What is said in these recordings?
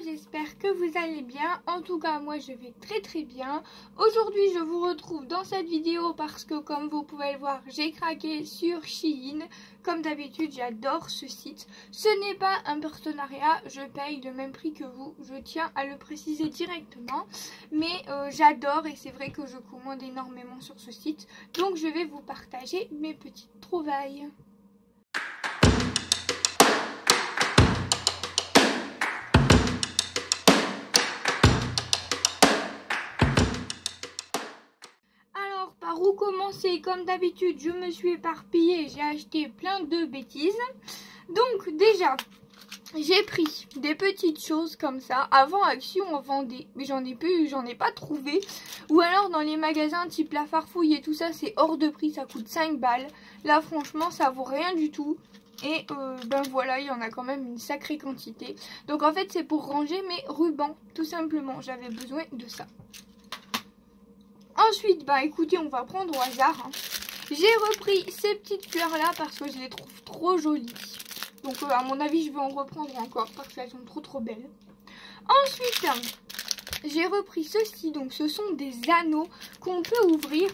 j'espère que vous allez bien. En tout cas, moi je vais très bien. Aujourd'hui, je vous retrouve dans cette vidéo parce que comme vous pouvez le voir, j'ai craqué sur Shein. Comme d'habitude, j'adore ce site. Ce n'est pas un partenariat, je paye le même prix que vous. Je tiens à le préciser directement. Mais j'adore et c'est vrai que je commande énormément sur ce site. Donc je vais vous partager mes petites trouvailles. Par où commencer? Comme d'habitude, je me suis éparpillée, j'ai acheté plein de bêtises. Donc déjà, j'ai pris des petites choses comme ça. Avant Action on vendait, mais j'en ai pas trouvé. Ou alors dans les magasins type La Farfouille et tout ça, c'est hors de prix, ça coûte 5 balles. Là franchement, ça vaut rien du tout. Et ben voilà, il y en a quand même une sacrée quantité. Donc en fait, c'est pour ranger mes rubans, tout simplement. J'avais besoin de ça. Ensuite, bah écoutez, on va prendre au hasard. J'ai repris ces petites fleurs là parce que je les trouve trop jolies. Donc à mon avis, je vais en reprendre encore parce qu'elles sont trop belles. Ensuite, j'ai repris ceci. Donc ce sont des anneaux qu'on peut ouvrir.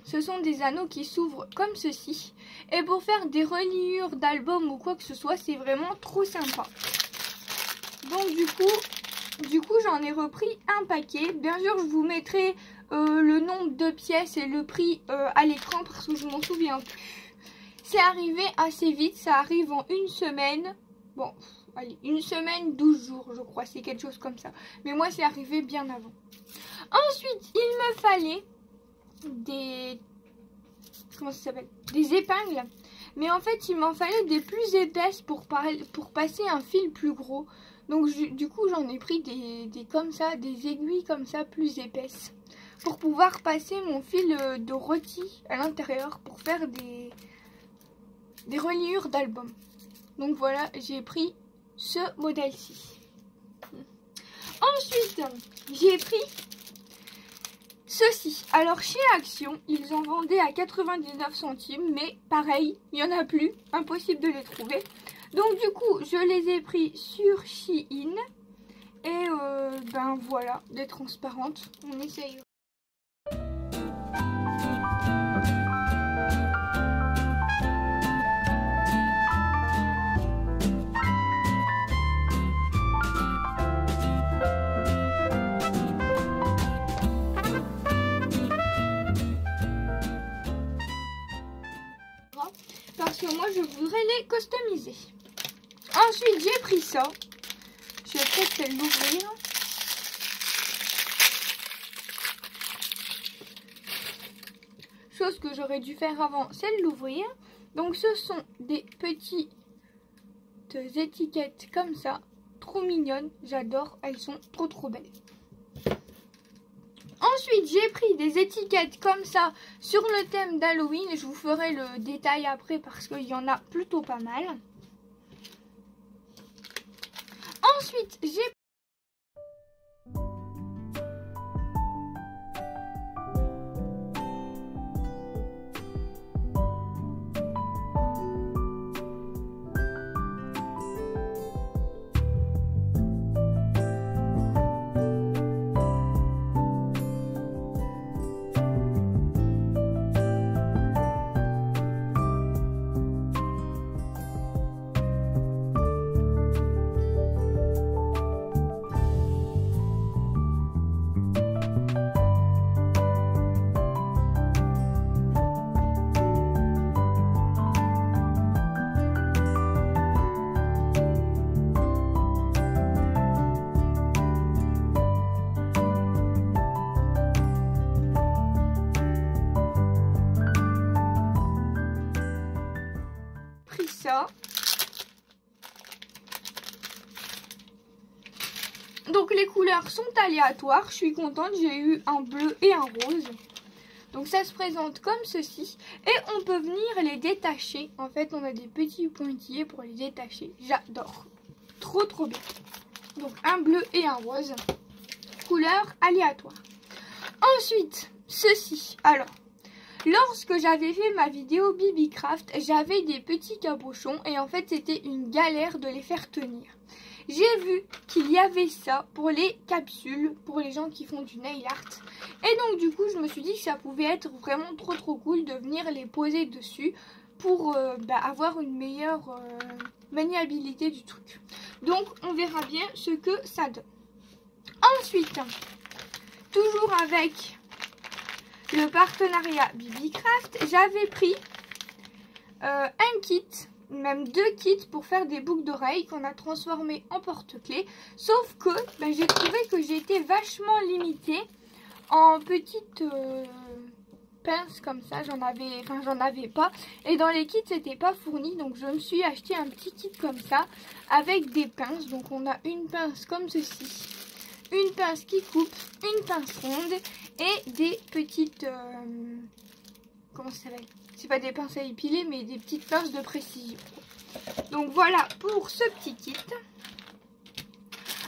Ce sont des anneaux qui s'ouvrent comme ceci. Et pour faire des reliures d'albums ou quoi que ce soit, c'est vraiment trop sympa. Donc du coup, j'en ai repris un paquet. Bien sûr, je vous mettrai le nombre de pièces et le prix à l'écran parce que je m'en souviens plus. C'est arrivé assez vite, ça arrive en une semaine. Bon, allez, une semaine, 12 jours, je crois, c'est quelque chose comme ça. Mais moi, c'est arrivé bien avant. Ensuite, il me fallait des... Comment ça s'appelle? Des épingles. Mais en fait, il m'en fallait des plus épaisses pour passer un fil plus gros. Donc du coup j'en ai pris des comme ça, des aiguilles comme ça plus épaisses pour pouvoir passer mon fil de rôti à l'intérieur pour faire des reliures d'albums. Donc voilà, j'ai pris ce modèle-ci. Ensuite, j'ai pris ceci. Alors chez Action, ils en vendaient à 99 centimes, mais pareil, il n'y en a plus, impossible de les trouver. Donc du coup, je les ai pris sur Shein. Et ben voilà, des transparentes. On essaye. Parce que moi, je voudrais les customiser. Ensuite, j'ai pris ça. Je vais peut-être l'ouvrir. Chose que j'aurais dû faire avant, c'est de l'ouvrir. Donc, ce sont des petites étiquettes comme ça. Trop mignonnes. J'adore. Elles sont trop belles. Ensuite, j'ai pris des étiquettes comme ça sur le thème d'Halloween. Je vous ferai le détail après parce qu'il y en a plutôt pas mal. Ensuite, j'ai ça. Donc les couleurs sont aléatoires. Je suis contente, j'ai eu un bleu et un rose. Donc ça se présente comme ceci. Et on peut venir les détacher. En fait, on a des petits pointillés pour les détacher. J'adore. Trop bien. Donc un bleu et un rose. Couleur aléatoire. Ensuite, ceci. Alors, Lorsque j'avais fait ma vidéo BibiCraft, j'avais des petits cabochons et en fait c'était une galère de les faire tenir. J'ai vu qu'il y avait ça pour les capsules, pour les gens qui font du nail art. Et donc du coup je me suis dit que ça pouvait être vraiment trop cool de venir les poser dessus pour avoir une meilleure maniabilité du truc. Donc on verra bien ce que ça donne. Ensuite, toujours avec le partenariat BibiCraft, j'avais pris un kit, même 2 kits pour faire des boucles d'oreilles qu'on a transformé en porte-clés. Sauf que j'ai trouvé que j'étais vachement limitée en petites pinces comme ça. J'en avais pas. Et dans les kits, c'était pas fourni. Donc je me suis acheté un petit kit comme ça avec des pinces. Donc on a une pince comme ceci, une pince qui coupe, une pince ronde et des petites... comment ça s'appelle? C'est pas des pinces à épiler, mais des petites pinces de précision. Donc voilà pour ce petit kit.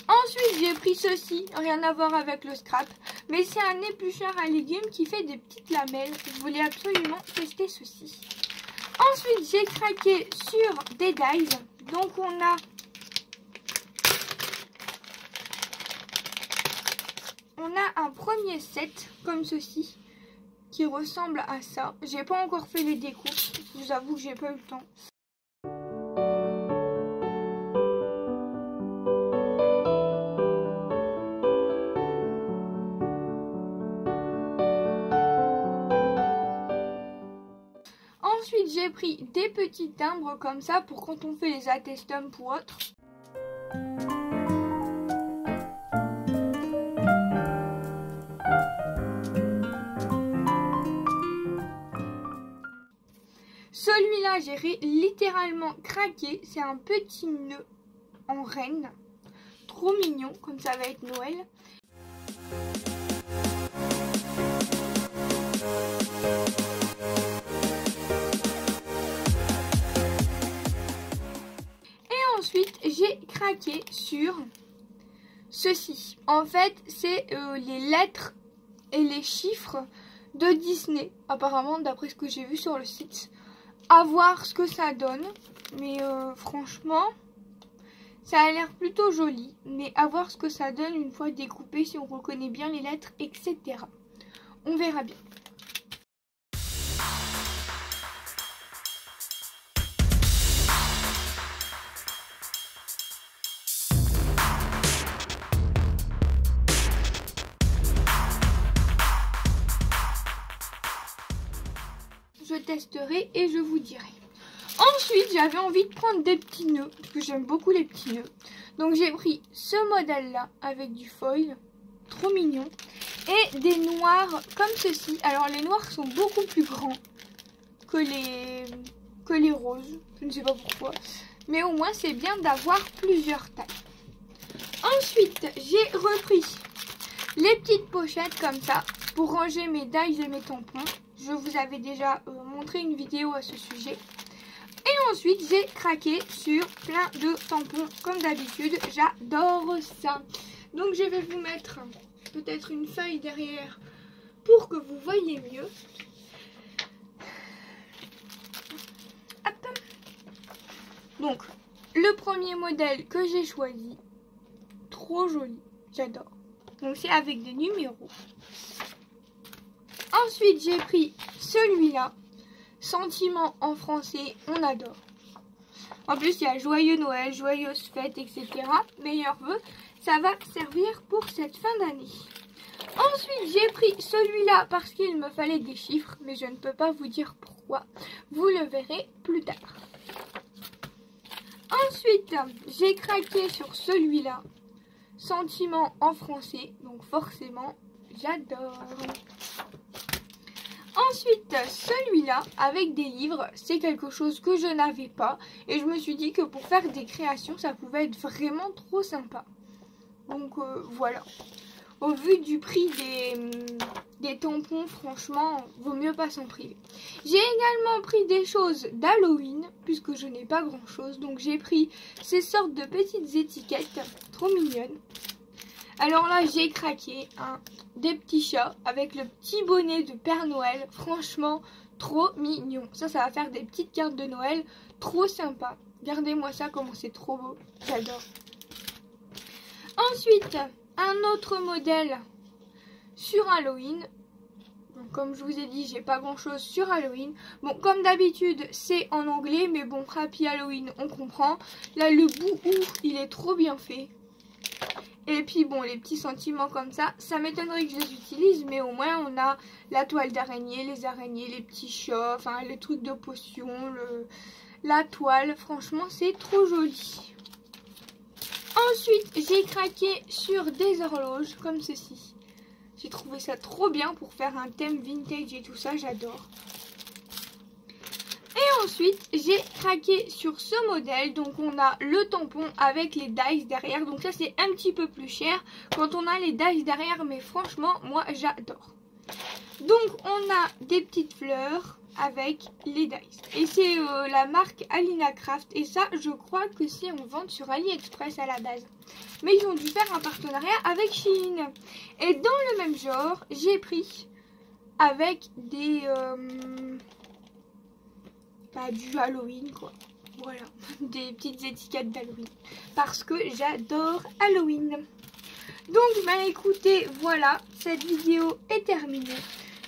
Ensuite, j'ai pris ceci, rien à voir avec le scrap, mais c'est un éplucheur à légumes qui fait des petites lamelles. Je voulais absolument tester ceci. Ensuite, j'ai craqué sur des dies. Donc on a un premier set comme ceci qui ressemble à ça. J'ai pas encore fait les découpes, je vous avoue que j'ai pas eu le temps. Ensuite j'ai pris des petits timbres comme ça pour quand on fait les attestums ou autres. Celui-là, j'ai littéralement craqué. C'est un petit nœud en reine. Trop mignon, comme ça va être Noël. Et ensuite, j'ai craqué sur ceci. En fait, c'est les lettres et les chiffres de Disney. Apparemment, d'après ce que j'ai vu sur le site. À voir ce que ça donne, mais franchement ça a l'air plutôt joli, mais à voir ce que ça donne une fois découpé, si on reconnaît bien les lettres, etc. On verra bien. Je testerai et je vous dirai. Ensuite, j'avais envie de prendre des petits nœuds, parce que j'aime beaucoup les petits nœuds. Donc j'ai pris ce modèle-là avec du foil, trop mignon, et des noirs comme ceci. Alors les noirs sont beaucoup plus grands que les roses, je ne sais pas pourquoi. Mais au moins c'est bien d'avoir plusieurs tailles. Ensuite, j'ai repris les petites pochettes comme ça, pour ranger mes dies et mes tampons. Je vous avais déjà montré une vidéo à ce sujet. Et ensuite, j'ai craqué sur plein de tampons comme d'habitude. J'adore ça. Donc, je vais vous mettre peut-être une feuille derrière pour que vous voyez mieux. Hop. Donc, le premier modèle que j'ai choisi, trop joli, j'adore. Donc, c'est avec des numéros. Ensuite, j'ai pris celui-là. Sentiment en français, on adore. En plus, il y a Joyeux Noël, Joyeuses Fêtes, etc. Meilleurs vœux. Ça va servir pour cette fin d'année. Ensuite, j'ai pris celui-là parce qu'il me fallait des chiffres. Mais je ne peux pas vous dire pourquoi. Vous le verrez plus tard. Ensuite, j'ai craqué sur celui-là. Sentiment en français. Donc forcément, j'adore. Ensuite, celui-là, avec des livres, c'est quelque chose que je n'avais pas. Et je me suis dit que pour faire des créations, ça pouvait être vraiment trop sympa. Donc, voilà. Au vu du prix des tampons, franchement, vaut mieux pas s'en priver. J'ai également pris des choses d'Halloween, puisque je n'ai pas grand-chose. Donc, j'ai pris ces sortes de petites étiquettes, trop mignonnes. Alors là, j'ai craqué des petits chats avec le petit bonnet de Père Noël. Franchement, trop mignon. Ça va faire des petites cartes de Noël. Trop sympa. Regardez-moi ça, comment c'est trop beau. J'adore. Ensuite, un autre modèle sur Halloween. Donc, comme je vous ai dit, j'ai pas grand chose sur Halloween. Bon, comme d'habitude, c'est en anglais, mais bon, Happy Halloween, on comprend. Là, le bout il est trop bien fait. Et puis bon, les petits sentiments comme ça m'étonnerait que je les utilise, mais au moins on a la toile d'araignée, les araignées, les petits chats, enfin les trucs de potions, la toile. Franchement, c'est trop joli. Ensuite, j'ai craqué sur des horloges comme ceci. J'ai trouvé ça trop bien pour faire un thème vintage et tout ça, j'adore. Et ensuite, j'ai craqué sur ce modèle. Donc, on a le tampon avec les dice derrière. Donc, ça, c'est un petit peu plus cher quand on a les dice derrière. Mais franchement, moi, j'adore. Donc, on a des petites fleurs avec les dice. Et c'est la marque Alina Craft. Et ça, je crois que c'est en vente sur AliExpress à la base. Mais ils ont dû faire un partenariat avec Shein. Et dans le même genre, j'ai pris avec des... du Halloween quoi, voilà, des petites étiquettes d'Halloween parce que j'adore Halloween. Donc bah écoutez, voilà, cette vidéo est terminée.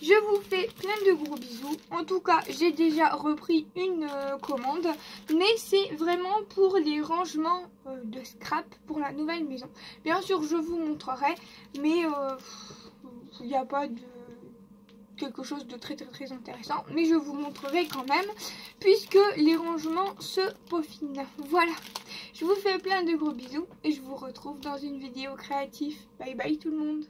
Je vous fais plein de gros bisous. En tout cas, j'ai déjà repris une commande, mais c'est vraiment pour les rangements de scrap pour la nouvelle maison. Bien sûr, je vous montrerai, mais il n'y a pas de quelque chose de très intéressant, mais je vous montrerai quand même puisque les rangements se peaufinent. Voilà, je vous fais plein de gros bisous et je vous retrouve dans une vidéo créative. Bye bye tout le monde.